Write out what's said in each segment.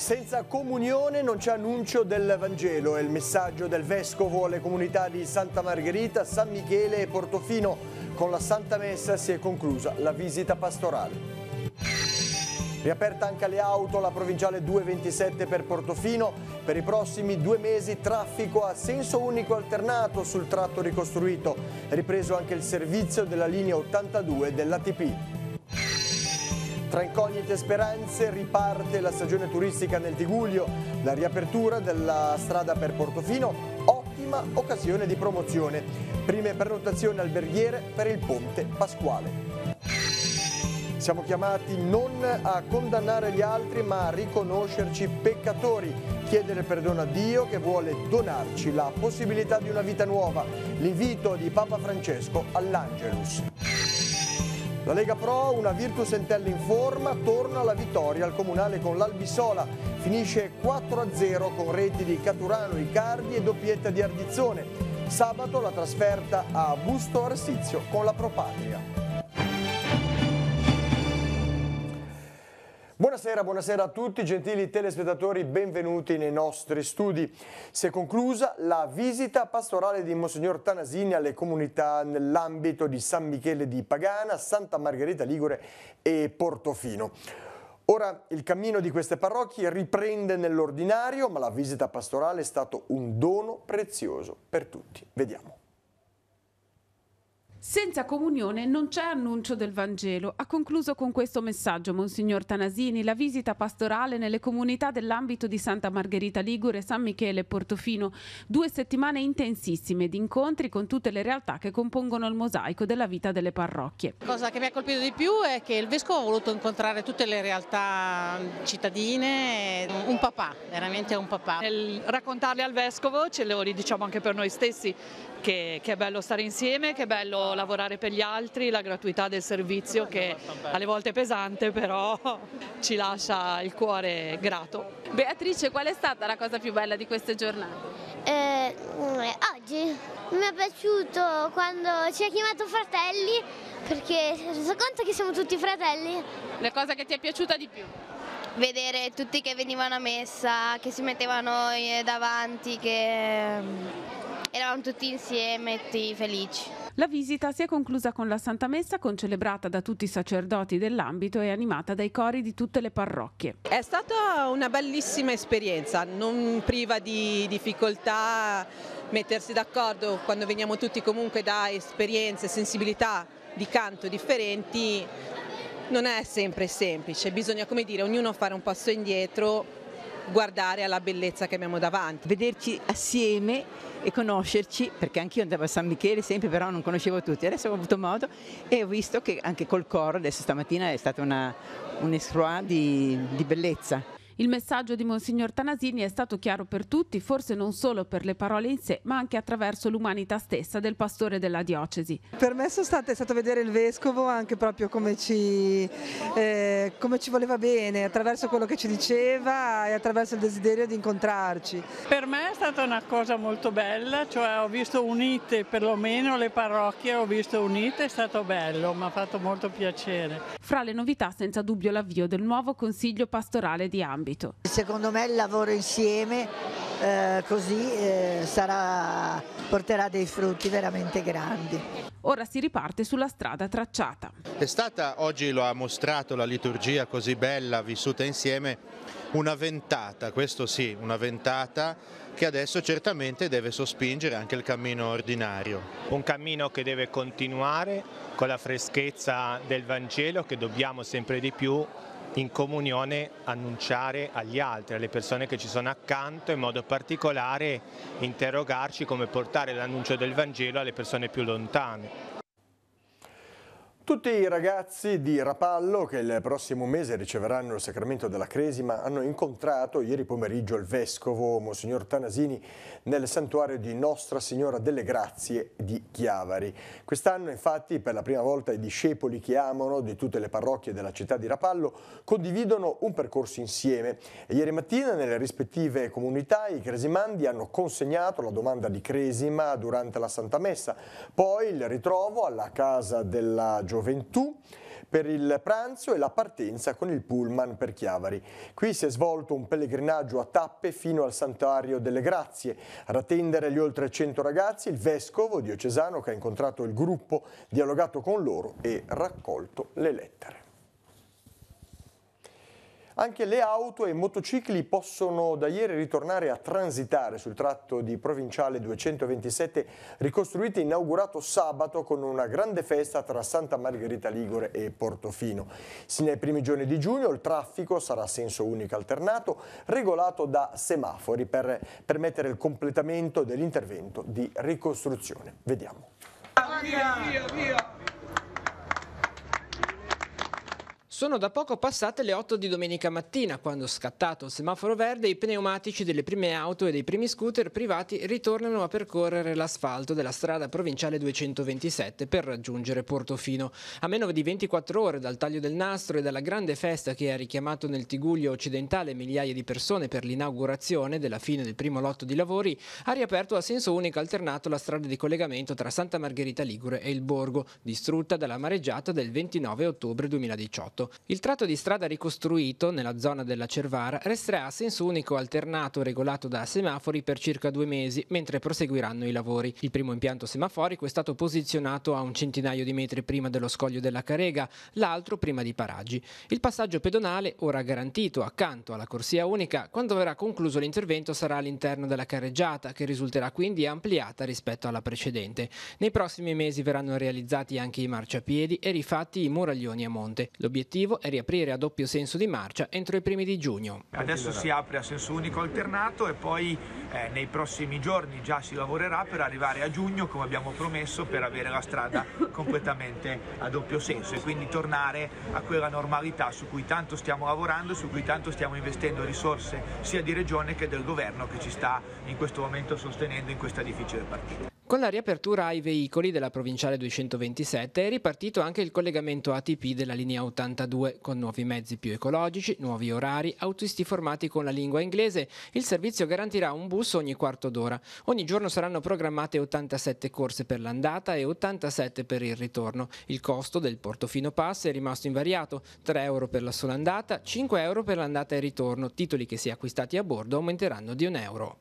Senza comunione non c'è annuncio del Vangelo, è il messaggio del Vescovo alle comunità di Santa Margherita, San Michele e Portofino. Con la Santa Messa si è conclusa la visita pastorale. Riaperta anche alle auto la provinciale 227 per Portofino. Per i prossimi 2 mesi traffico a senso unico alternato sul tratto ricostruito. Ripreso anche il servizio della linea 82 dell'ATP. Tra incognite e speranze riparte la stagione turistica nel Tigullio. La riapertura della strada per Portofino, ottima occasione di promozione. Prime prenotazioni alberghiere per il Ponte Pasquale. Siamo chiamati non a condannare gli altri ma a riconoscerci peccatori, chiedere perdono a Dio che vuole donarci la possibilità di una vita nuova. L'invito di Papa Francesco all'Angelus. La Lega Pro, una Virtus Entella in forma, torna alla vittoria al Comunale con l'Albisola. Finisce 4-0 con reti di Caturano, Icardi e doppietta di Ardizzone. Sabato la trasferta a Busto Arsizio con la Pro Patria. Buonasera a tutti, gentili telespettatori, benvenuti nei nostri studi. Si è conclusa la visita pastorale di Monsignor Tanasini alle comunità nell'ambito di San Michele di Pagana, Santa Margherita Ligure e Portofino. Ora il cammino di queste parrocchie riprende nell'ordinario, ma la visita pastorale è stato un dono prezioso per tutti. Vediamo. Senza comunione non c'è annuncio del Vangelo. Ha concluso con questo messaggio Monsignor Tanasini la visita pastorale nelle comunità dell'ambito di Santa Margherita Ligure, San Michele e Portofino. 2 settimane intensissime di incontri con tutte le realtà che compongono il mosaico della vita delle parrocchie. La cosa che mi ha colpito di più è che il Vescovo ha voluto incontrare tutte le realtà cittadine, un papà, veramente un papà. Nel raccontarli al Vescovo ce lo ridiciamo anche per noi stessi, che è bello stare insieme, che è bello lavorare per gli altri, la gratuità del servizio che alle volte è pesante, però ci lascia il cuore grato. Beatrice, qual è stata la cosa più bella di queste giornate? Oggi mi è piaciuto quando ci ha chiamato fratelli, perché si è reso conto che siamo tutti fratelli. La cosa che ti è piaciuta di più? Vedere tutti che venivano a messa, che si mettevano davanti, che eravamo tutti insieme, tutti felici. La visita si è conclusa con la Santa Messa, concelebrata da tutti i sacerdoti dell'ambito e animata dai cori di tutte le parrocchie. È stata una bellissima esperienza, non priva di difficoltà mettersi d'accordo quando veniamo tutti comunque da esperienze, sensibilità di canto differenti. Non è sempre semplice, bisogna, come dire, ognuno fare un passo indietro, guardare alla bellezza che abbiamo davanti. Vederci assieme e conoscerci, perché anch'io andavo a San Michele sempre, però non conoscevo tutti. Adesso ho avuto modo e ho visto che anche col coro, adesso stamattina è stata un exploit di bellezza. Il messaggio di Monsignor Tanasini è stato chiaro per tutti, forse non solo per le parole in sé, ma anche attraverso l'umanità stessa del pastore della diocesi. Per me è stato vedere il Vescovo anche proprio come ci voleva bene, attraverso quello che ci diceva e attraverso il desiderio di incontrarci. Per me è stata una cosa molto bella, cioè ho visto unite, perlomeno le parrocchie ho visto unite, è stato bello, mi ha fatto molto piacere. Fra le novità senza dubbio l'avvio del nuovo Consiglio Pastorale di Ambito. Secondo me il lavoro insieme così porterà dei frutti veramente grandi. Ora si riparte sulla strada tracciata. È stata, oggi lo ha mostrato la liturgia così bella, vissuta insieme, una ventata, questo sì, una ventata che adesso certamente deve sospingere anche il cammino ordinario. Un cammino che deve continuare con la freschezza del Vangelo che dobbiamo sempre di più in comunione annunciare agli altri, alle persone che ci sono accanto, in modo particolare interrogarci come portare l'annuncio del Vangelo alle persone più lontane. Tutti i ragazzi di Rapallo che il prossimo mese riceveranno il sacramento della Cresima hanno incontrato ieri pomeriggio il Vescovo Monsignor Tanasini nel santuario di Nostra Signora delle Grazie di Chiavari. Quest'anno infatti per la prima volta i discepoli che amano di tutte le parrocchie della città di Rapallo condividono un percorso insieme e ieri mattina nelle rispettive comunità i cresimandi hanno consegnato la domanda di cresima durante la Santa Messa, poi il ritrovo alla Casa della Gioventù per il pranzo e la partenza con il pullman per Chiavari. Qui si è svolto un pellegrinaggio a tappe fino al Santuario delle Grazie. Ad attendere gli oltre 100 ragazzi il vescovo diocesano che ha incontrato il gruppo, dialogato con loro e raccolto le lettere. Anche le auto e i motocicli possono da ieri ritornare a transitare sul tratto di Provinciale 227 ricostruito e inaugurato sabato con una grande festa tra Santa Margherita Ligure e Portofino. Sin nei primi giorni di giugno il traffico sarà a senso unico alternato regolato da semafori per permettere il completamento dell'intervento di ricostruzione. Vediamo. Via, via, via. Sono da poco passate le 8 di domenica mattina, quando, scattato il semaforo verde, i pneumatici delle prime auto e dei primi scooter privati ritornano a percorrere l'asfalto della strada provinciale 227 per raggiungere Portofino. A meno di 24 ore dal taglio del nastro e dalla grande festa che ha richiamato nel Tigullio occidentale migliaia di persone per l'inaugurazione della fine del primo lotto di lavori, ha riaperto a senso unico alternato la strada di collegamento tra Santa Margherita Ligure e il Borgo, distrutta dalla mareggiata del 29 ottobre 2018. Il tratto di strada ricostruito nella zona della Cervara resterà a senso unico alternato regolato da semafori per circa 2 mesi, mentre proseguiranno i lavori. Il primo impianto semaforico è stato posizionato a un centinaio di metri prima dello scoglio della Carega, l'altro prima di Paraggi. Il passaggio pedonale, ora garantito accanto alla corsia unica, quando verrà concluso l'intervento sarà all'interno della carreggiata, che risulterà quindi ampliata rispetto alla precedente. Nei prossimi mesi verranno realizzati anche i marciapiedi e rifatti i muraglioni a monte. L'obiettivo è riaprire a doppio senso di marcia entro i primi di giugno. Adesso si apre a senso unico alternato e poi nei prossimi giorni già si lavorerà per arrivare a giugno, come abbiamo promesso, per avere la strada completamente a doppio senso e quindi tornare a quella normalità su cui tanto stiamo lavorando, su cui tanto stiamo investendo risorse sia di regione che del governo che ci sta in questo momento sostenendo in questa difficile partita. Con la riapertura ai veicoli della provinciale 227 è ripartito anche il collegamento ATP della linea 82, con nuovi mezzi più ecologici, nuovi orari, autisti formati con la lingua inglese. Il servizio garantirà un bus ogni quarto d'ora. Ogni giorno saranno programmate 87 corse per l'andata e 87 per il ritorno. Il costo del Portofino Pass è rimasto invariato, 3 euro per la sola andata, 5 euro per l'andata e ritorno. Titoli che, se acquistati a bordo, aumenteranno di €1.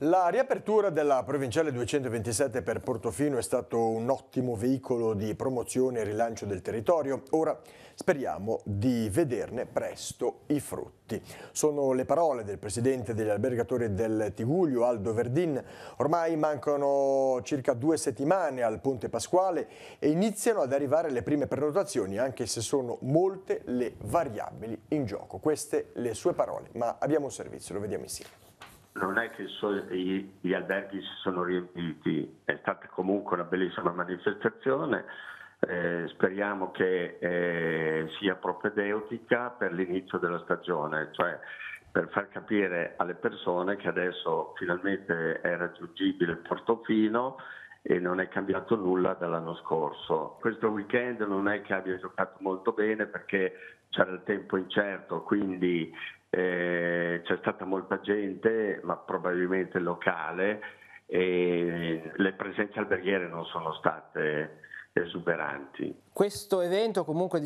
La riapertura della Provinciale 227 per Portofino è stato un ottimo veicolo di promozione e rilancio del territorio. Ora speriamo di vederne presto i frutti. Sono le parole del presidente degli albergatori del Tigullio, Aldo Verdin. Ormai mancano circa 2 settimane al Ponte Pasquale e iniziano ad arrivare le prime prenotazioni, anche se sono molte le variabili in gioco. Queste le sue parole, ma abbiamo un servizio, lo vediamo insieme. Non è che gli alberghi si sono riempiti, è stata comunque una bellissima manifestazione, speriamo che sia propedeutica per l'inizio della stagione, cioè per far capire alle persone che adesso finalmente è raggiungibile Portofino e non è cambiato nulla dall'anno scorso. Questo weekend non è che abbia giocato molto bene perché c'era il tempo incerto, quindi c'è stata molta gente, ma probabilmente locale, e le presenze alberghiere non sono state esuberanti. Questo evento comunque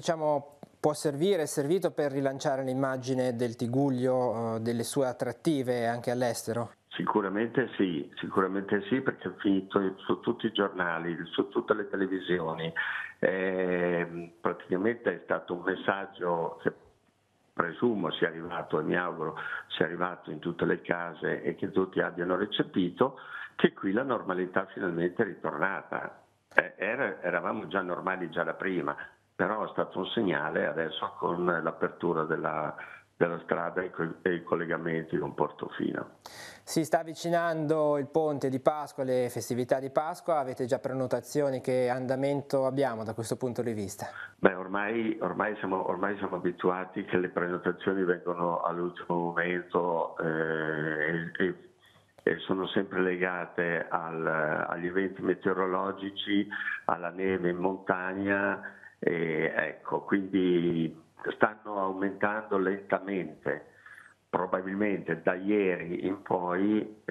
può servire, è servito per rilanciare l'immagine del Tigullio, delle sue attrattive anche all'estero? Sicuramente sì, perché è finito su tutti i giornali, su tutte le televisioni. Praticamente è stato un messaggio che presumo sia arrivato, e mi auguro sia arrivato in tutte le case e che tutti abbiano recepito, che qui la normalità finalmente è ritornata. Eravamo già normali già da prima, però è stato un segnale adesso con l'apertura della strada e i collegamenti con Portofino. Si sta avvicinando il ponte di Pasqua, le festività di Pasqua, avete già prenotazioni? Che andamento abbiamo da questo punto di vista? Beh, ormai siamo abituati che le prenotazioni vengono all'ultimo momento e sono sempre legate agli eventi meteorologici, alla neve in montagna, quindi stanno aumentando lentamente, probabilmente da ieri in poi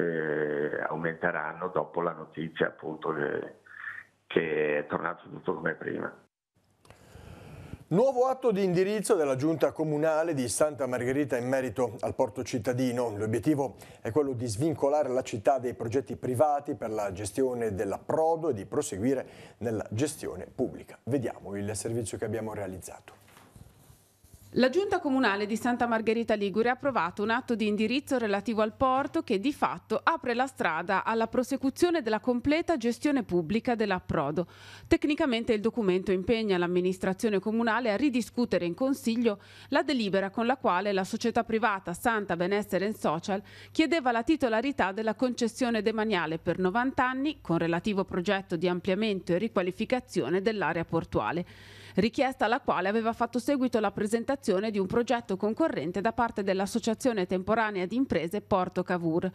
aumenteranno dopo la notizia appunto che è tornato tutto come prima. Nuovo atto di indirizzo della Giunta Comunale di Santa Margherita in merito al porto cittadino. L'obiettivo è quello di svincolare la città dei progetti privati per la gestione dell'approdo e di proseguire nella gestione pubblica. Vediamo il servizio che abbiamo realizzato. La Giunta Comunale di Santa Margherita Ligure ha approvato un atto di indirizzo relativo al porto che di fatto apre la strada alla prosecuzione della completa gestione pubblica dell'approdo. Tecnicamente il documento impegna l'amministrazione comunale a ridiscutere in Consiglio la delibera con la quale la società privata Santa Benessere Social chiedeva la titolarità della concessione demaniale per 90 anni con relativo progetto di ampliamento e riqualificazione dell'area portuale. Richiesta alla quale aveva fatto seguito la presentazione di un progetto concorrente da parte dell'Associazione Temporanea di Imprese Porto Cavour.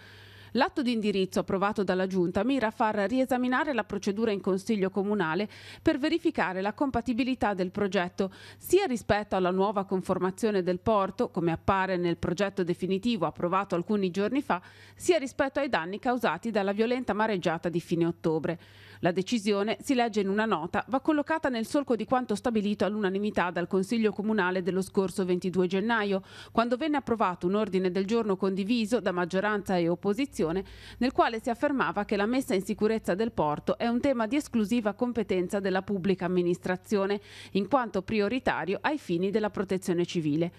L'atto di indirizzo approvato dalla Giunta mira a far riesaminare la procedura in Consiglio Comunale per verificare la compatibilità del progetto sia rispetto alla nuova conformazione del porto, come appare nel progetto definitivo approvato alcuni giorni fa, sia rispetto ai danni causati dalla violenta mareggiata di fine ottobre. La decisione, si legge in una nota, va collocata nel solco di quanto stabilito all'unanimità dal Consiglio Comunale dello scorso 22 gennaio, quando venne approvato un ordine del giorno condiviso da maggioranza e opposizione, nel quale si affermava che la messa in sicurezza del porto è un tema di esclusiva competenza della pubblica amministrazione, in quanto prioritario ai fini della protezione civile.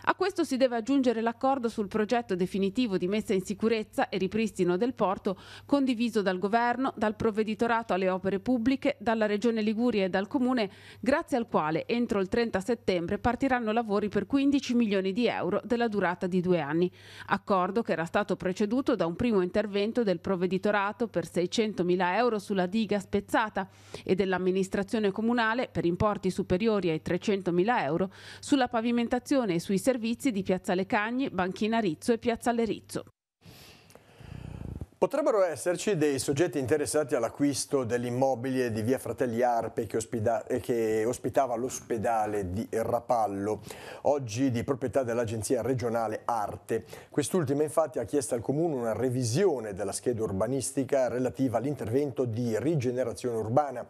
A questo si deve aggiungere l'accordo sul progetto definitivo di messa in sicurezza e ripristino del porto condiviso dal Governo, dal Provveditorato alle opere pubbliche, dalla Regione Liguria e dal Comune, grazie al quale entro il 30 settembre partiranno lavori per 15 milioni di euro della durata di 2 anni. Accordo che era stato preceduto da un primo intervento del Provveditorato per 600.000 euro sulla diga spezzata e dell'amministrazione comunale per importi superiori ai 300.000 euro sulla pavimentazione e sui servizi di Piazzale Cagni, Banchina Rizzo e Piazzale Rizzo. Potrebbero esserci dei soggetti interessati all'acquisto degli immobili di via Fratelli Arpe che ospitava l'ospedale di Rapallo, oggi di proprietà dell'agenzia regionale Arte. Quest'ultima infatti ha chiesto al Comune una revisione della scheda urbanistica relativa all'intervento di rigenerazione urbana.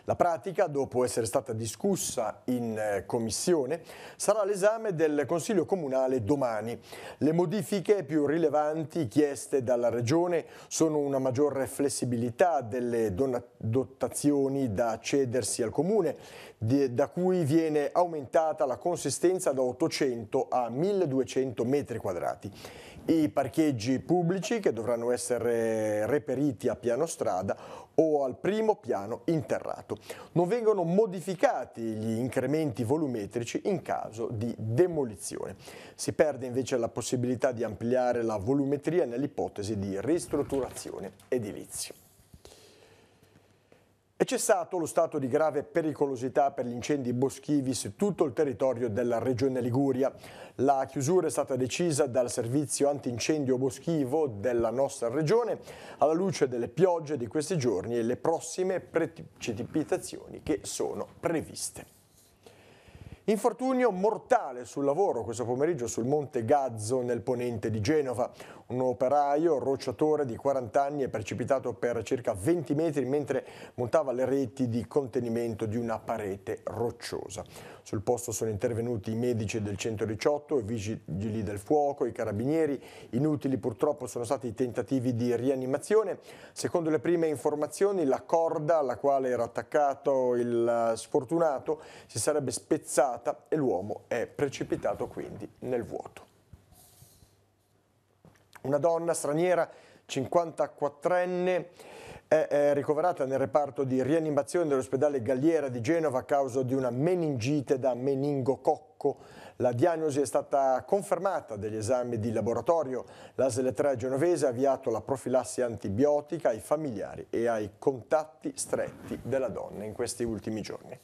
La pratica, dopo essere stata discussa in commissione, sarà all'esame del Consiglio Comunale domani. Le modifiche più rilevanti chieste dalla Regione sono una maggiore flessibilità delle dotazioni da cedersi al Comune, da cui viene aumentata la consistenza da 800 a 1200 metri quadrati. I parcheggi pubblici che dovranno essere reperiti a piano strada o al primo piano interrato. Non vengono modificati gli incrementi volumetrici in caso di demolizione. Si perde invece la possibilità di ampliare la volumetria nell'ipotesi di ristrutturazione edilizia. È cessato lo stato di grave pericolosità per gli incendi boschivi su tutto il territorio della Regione Liguria. La chiusura è stata decisa dal servizio antincendio boschivo della nostra regione alla luce delle piogge di questi giorni e le prossime precipitazioni che sono previste. Infortunio mortale sul lavoro questo pomeriggio sul Monte Gazzo nel ponente di Genova. Un operaio rocciatore di 40 anni è precipitato per circa 20 metri mentre montava le reti di contenimento di una parete rocciosa. Sul posto sono intervenuti i medici del 118, i vigili del fuoco, i carabinieri. Inutili purtroppo sono stati i tentativi di rianimazione. Secondo le prime informazioni la corda alla quale era attaccato il sfortunato si sarebbe spezzata e l'uomo è precipitato quindi nel vuoto. Una donna straniera, 54enne, è ricoverata nel reparto di rianimazione dell'ospedale Galliera di Genova a causa di una meningite da meningococco. La diagnosi è stata confermata dagli esami di laboratorio. L'ASL 3 genovese ha avviato la profilassi antibiotica ai familiari e ai contatti stretti della donna in questi ultimi giorni.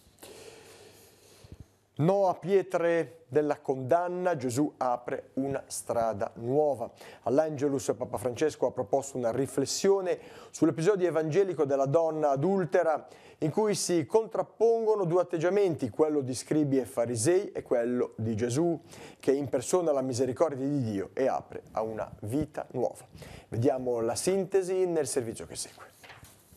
No a pietre della condanna, Gesù apre una strada nuova. All'Angelus Papa Francesco ha proposto una riflessione sull'episodio evangelico della donna adultera in cui si contrappongono due atteggiamenti, quello di scribi e farisei e quello di Gesù che impersona la misericordia di Dio e apre a una vita nuova. Vediamo la sintesi nel servizio che segue.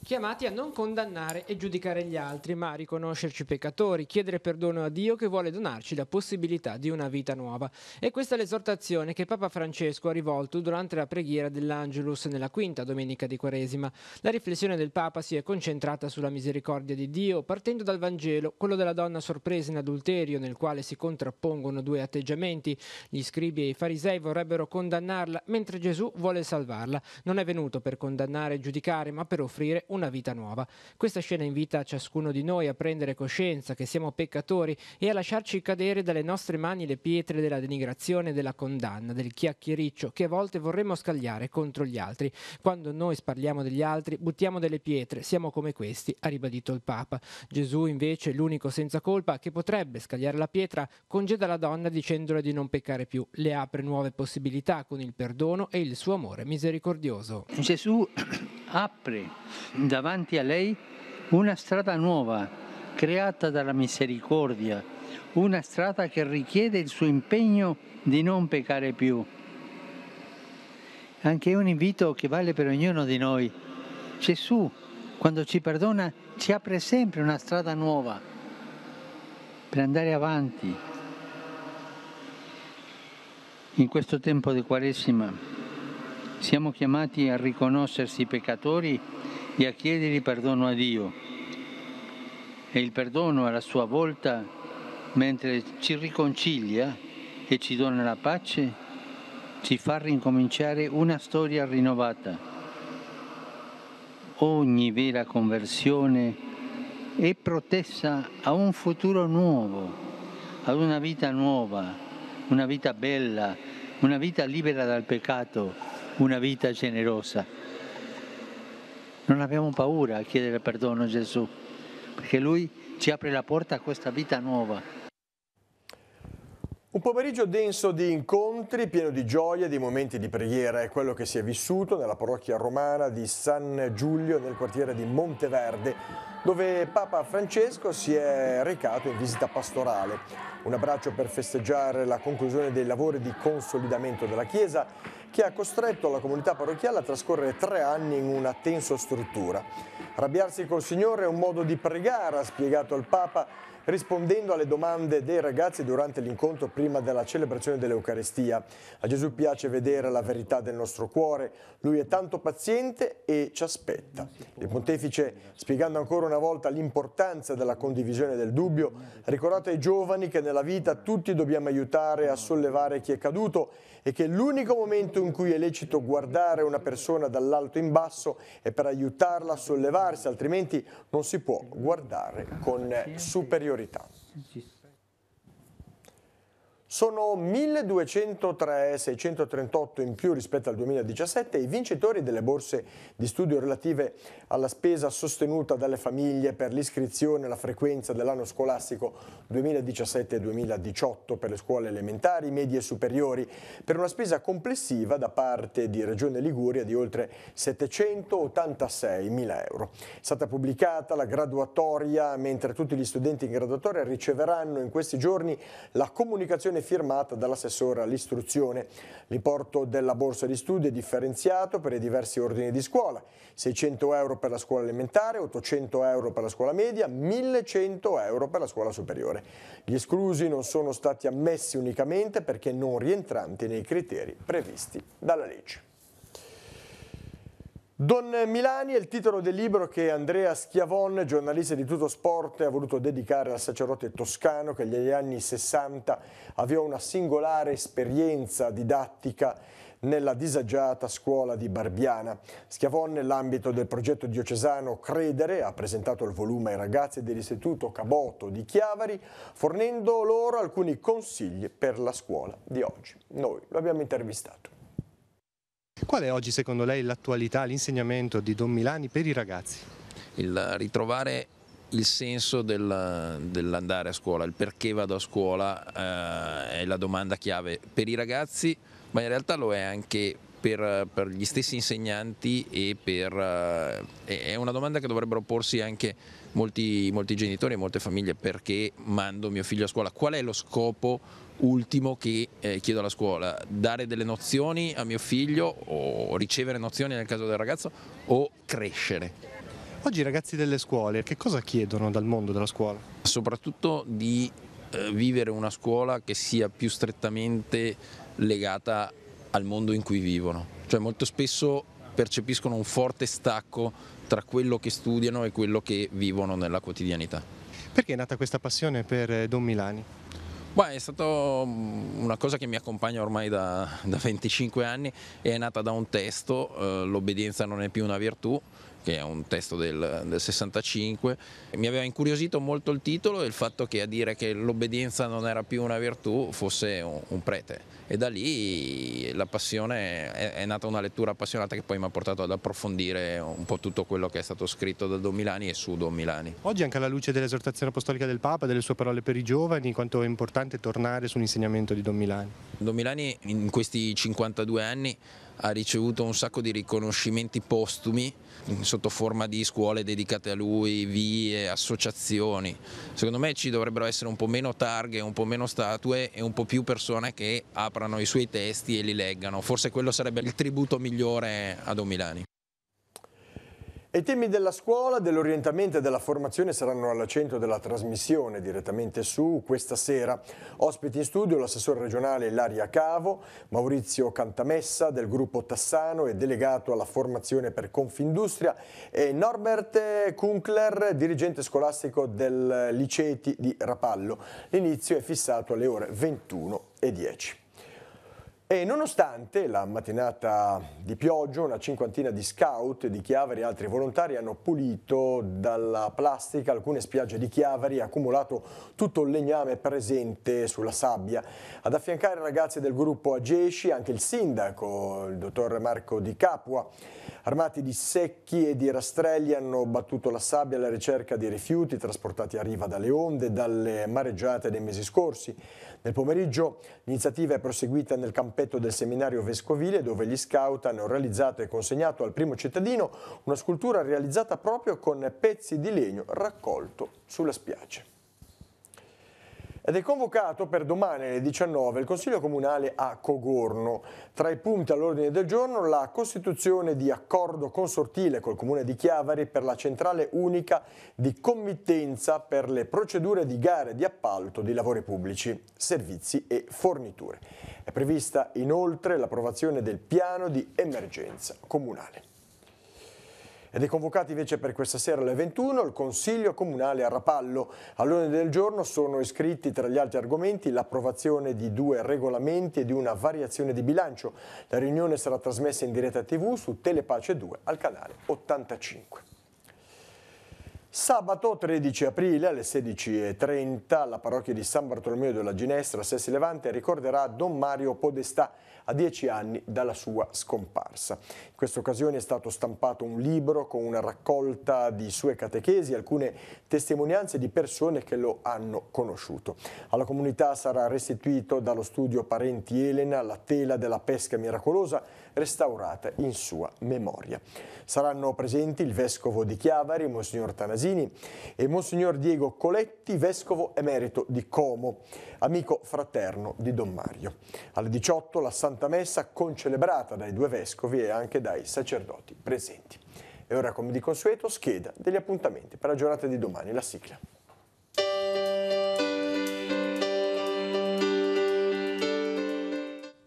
chiamati a non condannare e giudicare gli altri, ma a riconoscerci peccatori, chiedere perdono a Dio che vuole donarci la possibilità di una vita nuova. E questa è l'esortazione che Papa Francesco ha rivolto durante la preghiera dell'Angelus nella quinta domenica di Quaresima. La riflessione del Papa si è concentrata sulla misericordia di Dio, partendo dal Vangelo, quello della donna sorpresa in adulterio, nel quale si contrappongono due atteggiamenti. Gli scribi e i farisei vorrebbero condannarla, mentre Gesù vuole salvarla. Non è venuto per condannare e giudicare, ma per offrire una vita nuova. Questa scena invita ciascuno di noi a prendere coscienza che siamo peccatori e a lasciarci cadere dalle nostre mani le pietre della denigrazione e della condanna, del chiacchiericcio che a volte vorremmo scagliare contro gli altri. Quando noi parliamo degli altri, buttiamo delle pietre, siamo come questi, ha ribadito il Papa. Gesù invece, l'unico senza colpa che potrebbe scagliare la pietra, congeda la donna dicendole di non peccare più, le apre nuove possibilità con il perdono e il suo amore misericordioso. Gesù apre davanti a lei una strada nuova, creata dalla misericordia, una strada che richiede il suo impegno di non peccare più. Anche un invito che vale per ognuno di noi. Gesù, quando ci perdona, ci apre sempre una strada nuova per andare avanti. In questo tempo di Quaresima siamo chiamati a riconoscersi peccatori e a chiedere perdono a Dio. E il perdono alla sua volta, mentre ci riconcilia e ci dona la pace, ci fa ricominciare una storia rinnovata. Ogni vera conversione è protessa a un futuro nuovo, ad una vita nuova, una vita bella, una vita libera dal peccato, una vita generosa. Non abbiamo paura a chiedere perdono a Gesù, perché Lui ci apre la porta a questa vita nuova. Un pomeriggio denso di incontri, pieno di gioia e di momenti di preghiera. È quello che si è vissuto nella parrocchia romana di San Giulio, nel quartiere di Monteverde, dove Papa Francesco si è recato in visita pastorale. Un abbraccio per festeggiare la conclusione dei lavori di consolidamento della Chiesa, che ha costretto la comunità parrocchiale a trascorrere 3 anni in una tensostruttura. Arrabbiarsi col Signore è un modo di pregare, ha spiegato il Papa, rispondendo alle domande dei ragazzi durante l'incontro prima della celebrazione dell'Eucaristia. A Gesù piace vedere la verità del nostro cuore, Lui è tanto paziente e ci aspetta. Il Pontefice, spiegando ancora una volta l'importanza della condivisione del dubbio, ha ricordato ai giovani che nella vita tutti dobbiamo aiutare a sollevare chi è caduto e che l'unico momento in cui è lecito guardare una persona dall'alto in basso è per aiutarla a sollevarsi, altrimenti non si può guardare con superiorità. Sono 1.203, 638 in più rispetto al 2017 i vincitori delle borse di studio relative alla spesa sostenuta dalle famiglie per l'iscrizione e la frequenza dell'anno scolastico 2017-2018 per le scuole elementari, medie e superiori, per una spesa complessiva da parte di Regione Liguria di oltre 786.000 euro. È stata pubblicata la graduatoria, mentre tutti gli studenti in graduatoria riceveranno in questi giorni la comunicazione firmata dall'assessore all'istruzione. L'importo della borsa di studio è differenziato per i diversi ordini di scuola: 600 euro per la scuola elementare, 800 euro per la scuola media, 1.100 euro per la scuola superiore. Gli esclusi non sono stati ammessi unicamente perché non rientranti nei criteri previsti dalla legge. Don Milani è il titolo del libro che Andrea Schiavon, giornalista di Tutto Sport, ha voluto dedicare al sacerdote toscano che negli anni 60 avviò una singolare esperienza didattica nella disagiata scuola di Barbiana. Schiavon, nell'ambito del progetto diocesano Credere, ha presentato il volume ai ragazzi dell'Istituto Caboto di Chiavari, fornendo loro alcuni consigli per la scuola di oggi. Noi lo abbiamo intervistato. Qual è oggi secondo lei l'attualità, l'insegnamento di Don Milani per i ragazzi? Il ritrovare il senso dell'andare a scuola, il perché vado a scuola è la domanda chiave per i ragazzi, ma in realtà lo è anche per gli stessi insegnanti e è una domanda che dovrebbero porsi anche molti genitori e molte famiglie: perché mando mio figlio a scuola? Qual è lo scopo ultimo che chiedo alla scuola? Dare delle nozioni a mio figlio o ricevere nozioni nel caso del ragazzo, o crescere? Oggi i ragazzi delle scuole che cosa chiedono dal mondo della scuola? Soprattutto di vivere una scuola che sia più strettamente legata al mondo in cui vivono, cioè molto spesso percepiscono un forte stacco tra quello che studiano e quello che vivono nella quotidianità. Perché è nata questa passione per Don Milani? Beh, è stata una cosa che mi accompagna ormai da 25 anni e è nata da un testo, L'obbedienza non è più una virtù, che è un testo del 65. Mi aveva incuriosito molto il titolo e il fatto che a dire che l'obbedienza non era più una virtù fosse un prete, e da lì la passione è nata, una lettura appassionata che poi mi ha portato ad approfondire un po' tutto quello che è stato scritto da Don Milani e su Don Milani. Oggi, anche alla luce dell'esortazione apostolica del Papa, delle sue parole per i giovani, quanto è importante tornare sull'insegnamento di Don Milani? Don Milani in questi 52 anni ha ricevuto un sacco di riconoscimenti postumi sotto forma di scuole dedicate a lui, vie, associazioni. Secondo me ci dovrebbero essere un po' meno targhe, un po' meno statue e un po' più persone che aprano i suoi testi e li leggano. Forse quello sarebbe il tributo migliore a Don Milani. I temi della scuola, dell'orientamento e della formazione saranno al centro della trasmissione direttamente su questa sera. Ospiti in studio l'assessore regionale Ilaria Cavo, Maurizio Cantamessa del gruppo Tassano e delegato alla formazione per Confindustria, e Norbert Kunkler, dirigente scolastico del Liceti di Rapallo. L'inizio è fissato alle ore 21:10. E nonostante la mattinata di pioggia, una cinquantina di scout di Chiavari e altri volontari hanno pulito dalla plastica alcune spiagge di Chiavari e accumulato tutto il legname presente sulla sabbia. Ad affiancare i ragazzi del gruppo Agesci anche il sindaco, il dottor Marco Di Capua. Armati di secchi e di rastrelli hanno battuto la sabbia alla ricerca di rifiuti trasportati a riva dalle onde e dalle mareggiate dei mesi scorsi. Nel pomeriggio l'iniziativa è proseguita nel campetto del seminario vescovile, dove gli scout hanno realizzato e consegnato al primo cittadino una scultura realizzata proprio con pezzi di legno raccolto sulla spiaggia. Ed è convocato per domani alle 19 il Consiglio Comunale a Cogorno. Tra i punti all'ordine del giorno la costituzione di accordo consortile col Comune di Chiavari per la centrale unica di committenza per le procedure di gare di appalto di lavori pubblici, servizi e forniture. È prevista inoltre l'approvazione del piano di emergenza comunale. Ed è convocato invece per questa sera alle 21 il Consiglio Comunale a Rapallo. All'ordine del giorno sono iscritti tra gli altri argomenti l'approvazione di 2 regolamenti e di una variazione di bilancio. La riunione sarà trasmessa in diretta TV su Telepace 2 al canale 85. Sabato 13 aprile alle 16:30 la parrocchia di San Bartolomeo della Ginestra, Sessi Levante, ricorderà Don Mario Podestà a 10 anni dalla sua scomparsa. In questa occasione è stato stampato un libro con una raccolta di sue catechesi e alcune testimonianze di persone che lo hanno conosciuto. Alla comunità sarà restituito dallo studio Parenti Elena la tela della pesca miracolosa restaurata in sua memoria. Saranno presenti il vescovo di Chiavari, Monsignor Tanasini, e Monsignor Diego Coletti, vescovo emerito di Como, amico fraterno di Don Mario. Alle 18 la Santa Messa concelebrata dai 2 vescovi e anche dai sacerdoti presenti. E ora, come di consueto, scheda degli appuntamenti per la giornata di domani, la sigla.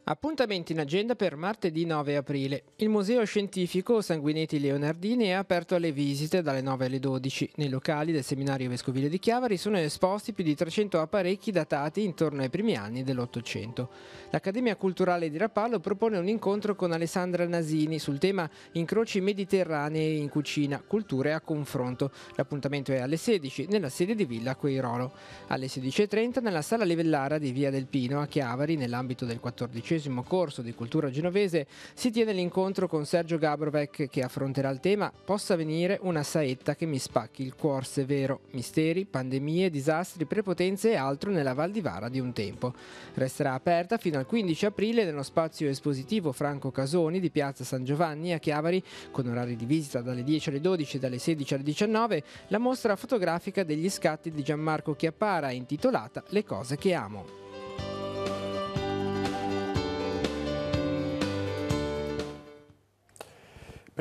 Appuntamenti in agenda per martedì 9 aprile. Il Museo Scientifico Sanguinetti Leonardini è aperto alle visite dalle 9 alle 12. Nei locali del Seminario Vescovile di Chiavari sono esposti più di 300 apparecchi datati intorno ai primi anni dell'Ottocento. L'Accademia Culturale di Rapallo propone un incontro con Alessandra Nasini sul tema Incroci mediterranei in cucina, culture a confronto. L'appuntamento è alle 16 nella sede di Villa Queirolo. Alle 16:30 nella Sala Livellara di Via del Pino a Chiavari, nell'ambito del 14° corso di cultura genovese, si tiene l'incontro con Sergio Gabrovec, che affronterà il tema Possa venire una saetta che mi spacchi il cuor severo, misteri, pandemie, disastri, prepotenze e altro nella Val di Vara di un tempo. Resterà aperta fino al 15 aprile nello spazio espositivo Franco Casoni di Piazza San Giovanni a Chiavari, con orari di visita dalle 10 alle 12 e dalle 16 alle 19, la mostra fotografica degli scatti di Gianmarco Chiappara intitolata Le cose che amo.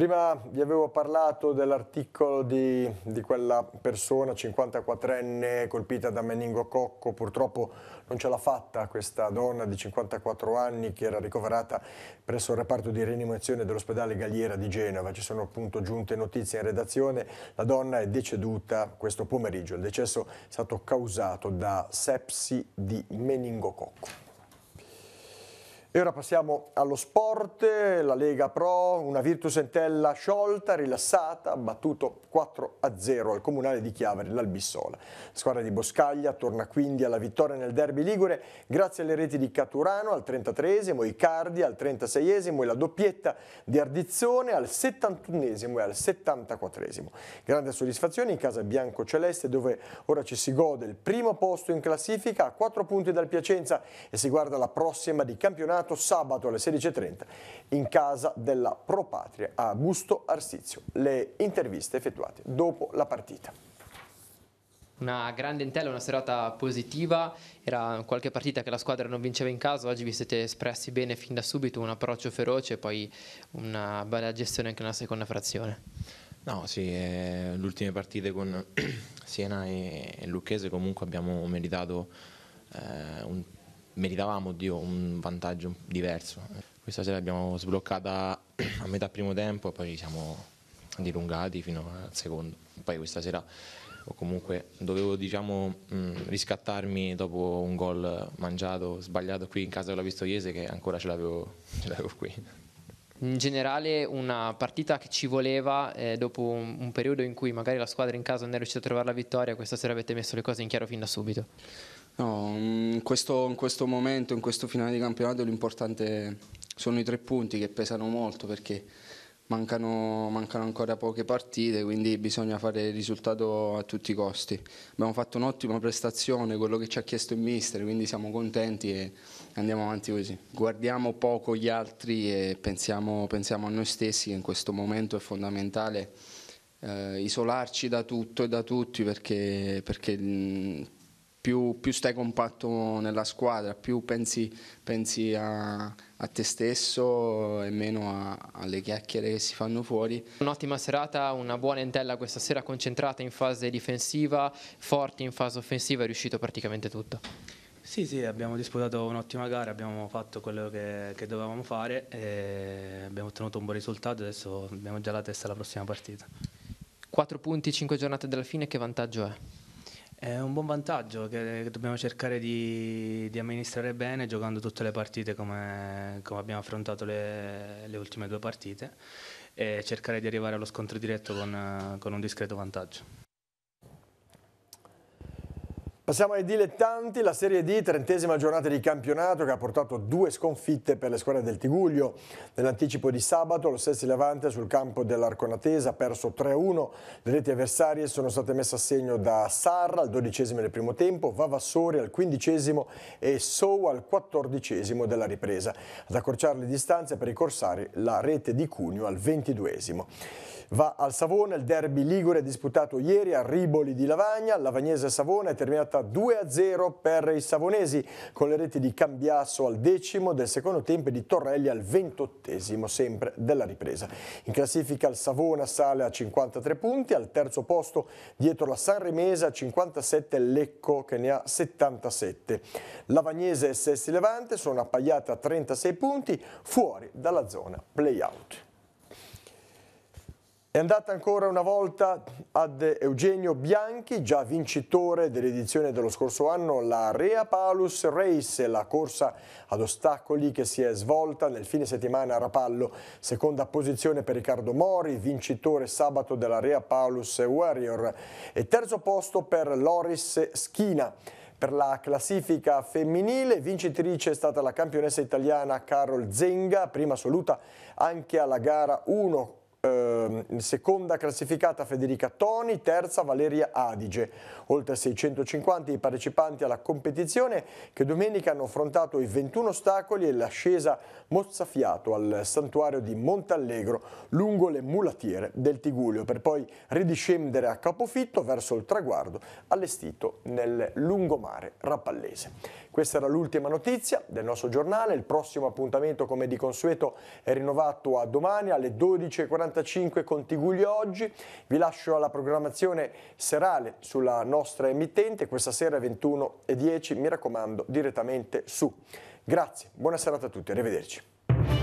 Prima vi avevo parlato dell'articolo di quella persona 54enne colpita da meningococco, purtroppo non ce l'ha fatta questa donna di 54 anni che era ricoverata presso il reparto di rianimazione dell'ospedale Galliera di Genova. Ci sono appunto giunte notizie in redazione, la donna è deceduta questo pomeriggio, il decesso è stato causato da sepsi di meningococco. E ora passiamo allo sport, la Lega Pro, una Virtus Entella sciolta, rilassata, battuto 4-0 al Comunale di Chiavari, l'Albissola. La squadra di Boscaglia torna quindi alla vittoria nel derby ligure grazie alle reti di Caturano al 33esimo, Icardi al 36esimo e la doppietta di Ardizzone al 71esimo e al 74esimo. Grande soddisfazione in casa bianco-celeste dove ora ci si gode il primo posto in classifica a 4 punti dal Piacenza e si guarda la prossima di campionato sabato alle 16:30 in casa della Pro Patria a Busto Arsizio. Le interviste effettuate dopo la partita. Una grande Entella, una serata positiva, era qualche partita che la squadra non vinceva in casa, oggi vi siete espressi bene fin da subito, un approccio feroce e poi una bella gestione anche nella seconda frazione. No, sì, le ultime partite con Siena e Lucchese comunque abbiamo meritato meritavamo un vantaggio diverso. Questa sera l'abbiamo sbloccata a metà primo tempo e poi siamo dilungati fino al secondo. Poi questa sera comunque dovevo riscattarmi dopo un gol mangiato, sbagliato qui in casa della Pistoiese che ancora ce l'avevo qui. In generale una partita che ci voleva dopo un periodo in cui magari la squadra in casa non è riuscita a trovare la vittoria, questa sera avete messo le cose in chiaro fin da subito. No, in questo momento, in questo finale di campionato l'importante sono i 3 punti che pesano molto perché mancano ancora poche partite, quindi bisogna fare il risultato a tutti i costi. Abbiamo fatto un'ottima prestazione, quello che ci ha chiesto il mister, quindi siamo contenti e andiamo avanti così. Guardiamo poco gli altri e pensiamo a noi stessi che in questo momento è fondamentale isolarci da tutto e da tutti perché più stai compatto nella squadra, più pensi a te stesso e meno alle chiacchiere che si fanno fuori. Un'ottima serata, una buona Entella questa sera, concentrata in fase difensiva, forti in fase offensiva, è riuscito praticamente tutto. Sì, abbiamo disputato un'ottima gara, abbiamo fatto quello che dovevamo fare e abbiamo ottenuto un buon risultato, adesso abbiamo già la testa alla prossima partita. 4 punti, 5 giornate dalla fine, che vantaggio è? È un buon vantaggio che dobbiamo cercare di amministrare bene giocando tutte le partite come abbiamo affrontato le ultime 2 partite e cercare di arrivare allo scontro diretto con un discreto vantaggio. Passiamo ai dilettanti, la Serie D, 30ª giornata di campionato che ha portato 2 sconfitte per le squadre del Tigullio. Nell'anticipo di sabato lo Sessi Levante sul campo dell'Arconatese ha perso 3-1, le reti avversarie sono state messe a segno da Sarra al 12esimo del primo tempo, Vavassori al 15esimo e Sou al 14esimo della ripresa. Ad accorciare le distanze per i corsari la rete di Cuneo al 22esimo. Va al Savona il derby ligure disputato ieri a Riboli di Lavagna. Lavagnese Savona è terminata 2-0 per i savonesi con le reti di Cambiasso al 10° del secondo tempo e di Torrelli al 28esimo sempre della ripresa. In classifica il Savona sale a 53 punti, al terzo posto dietro la Sanremese a 57 Lecco che ne ha 77. Lavagnese e Sessi Levante sono appaiate a 36 punti fuori dalla zona play-out. È andata ancora una volta ad Eugenio Bianchi, già vincitore dell'edizione dello scorso anno, la Rea Paulus Race, la corsa ad ostacoli che si è svolta nel fine settimana a Rapallo. Seconda posizione per Riccardo Mori, vincitore sabato della Rea Paulus Warrior. E terzo posto per Loris Schina. Per la classifica femminile, vincitrice è stata la campionessa italiana Carol Zenga, prima assoluta anche alla gara 1. Seconda classificata Federica Toni, terza Valeria Adige. Oltre 650 i partecipanti alla competizione che domenica hanno affrontato i 21 ostacoli e l'ascesa mozzafiato al santuario di Montallegro lungo le mulatiere del Tigullio per poi ridiscendere a capofitto verso il traguardo allestito nel lungomare rapallese. Questa era l'ultima notizia del nostro giornale. Il prossimo appuntamento, come di consueto, è rinnovato a domani alle 12:45 con Tiguglio Oggi. Vi lascio alla programmazione serale sulla nostra emittente. Questa sera alle 21:10, mi raccomando, direttamente su. Grazie, buona serata a tutti, arrivederci.